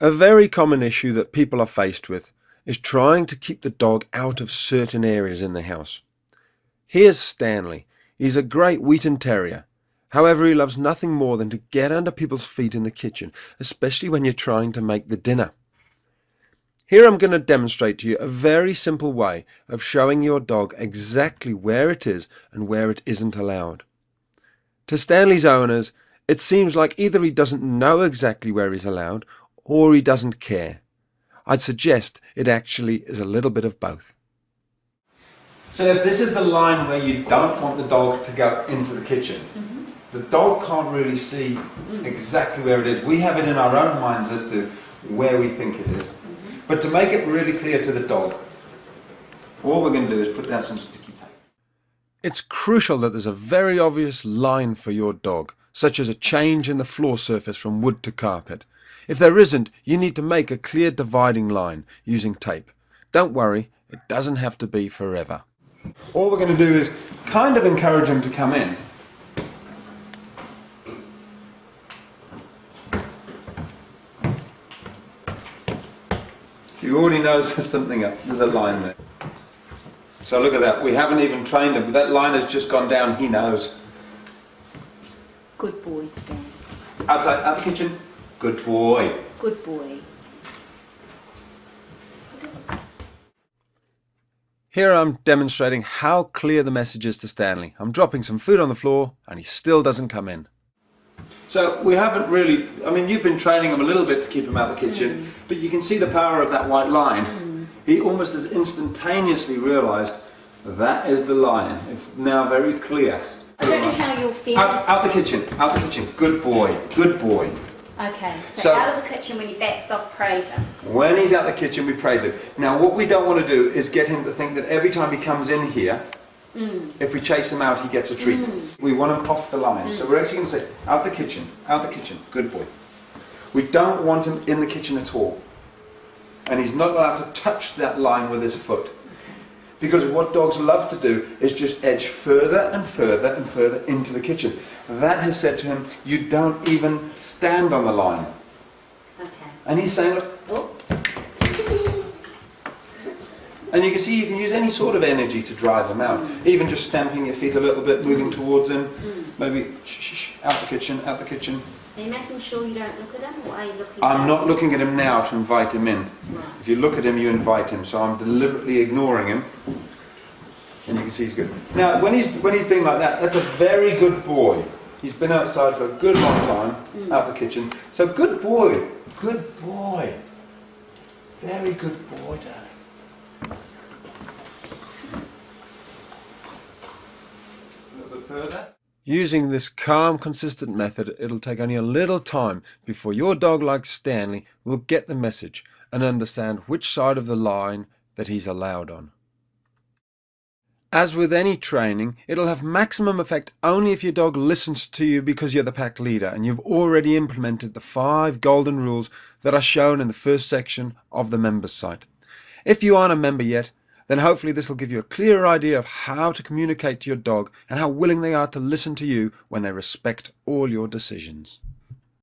A very common issue that people are faced with is trying to keep the dog out of certain areas in the house. Here's Stanley. He's a great Wheaten Terrier. However, he loves nothing more than to get under people's feet in the kitchen, especially when you're trying to make the dinner. Here I'm going to demonstrate to you a very simple way of showing your dog exactly where it is and where it isn't allowed. To Stanley's owners, it seems like either he doesn't know exactly where he's allowed or he doesn't care. I'd suggest it actually is a little bit of both. So if this is the line where you don't want the dog to go into the kitchen, the dog can't really see exactly where it is. We have it in our own minds as to where we think it is. But to make it really clear to the dog, all we're going to do is put down some sticky tape. It's crucial that there's a very obvious line for your dog, such as a change in the floor surface from wood to carpet. If there isn't, you need to make a clear dividing line using tape. Don't worry, it doesn't have to be forever. All we're going to do is kind of encourage him to come in. He already knows there's something up. There's a line there. So look at that. We haven't even trained him. That line has just gone down. He knows. Good boy, Stan. Outside, out the kitchen. Good boy. Good boy. Here I'm demonstrating how clear the message is to Stanley. I'm dropping some food on the floor and he still doesn't come in. So we haven't really, you've been training him a little bit to keep him out of the kitchen, but you can see the power of that white line. He almost has instantaneously realised that is the line. It's now very clear. I don't know how you'll feel. Out the kitchen, out the kitchen. Good boy, good boy. Okay, so out of the kitchen when he backs off, praise him. When he's out the kitchen, we praise him. Now what we don't want to do is get him to think that every time he comes in here, if we chase him out, he gets a treat. We want him off the line. So we're actually going to say, out the kitchen, good boy. We don't want him in the kitchen at all. And he's not allowed to touch that line with his foot. Because what dogs love to do is just edge further and further and further into the kitchen. That has said to him, you don't even stand on the line. Okay. And he's saying, look, oh. And you can see you can use any sort of energy to drive him out. Even just stamping your feet a little bit, moving towards him. Maybe, out the kitchen, out the kitchen. Are you making sure you don't look at him, or are you looking I'm not looking at him now to invite him in. Right. If you look at him, you invite him. So I'm deliberately ignoring him. And you can see he's good. Now, when he's being like that, that's a very good boy. He's been outside for a good long time, out the kitchen. So good boy, good boy. Very good boy, darling. A little bit further. Using this calm, consistent method, it'll take only a little time before your dog, like Stanley, will get the message and understand which side of the line that he's allowed on. As with any training, it'll have maximum effect only if your dog listens to you because you're the pack leader and you've already implemented the 5 golden rules that are shown in the first section of the members site. If you aren't a member yet, then hopefully this will give you a clearer idea of how to communicate to your dog and how willing they are to listen to you when they respect all your decisions.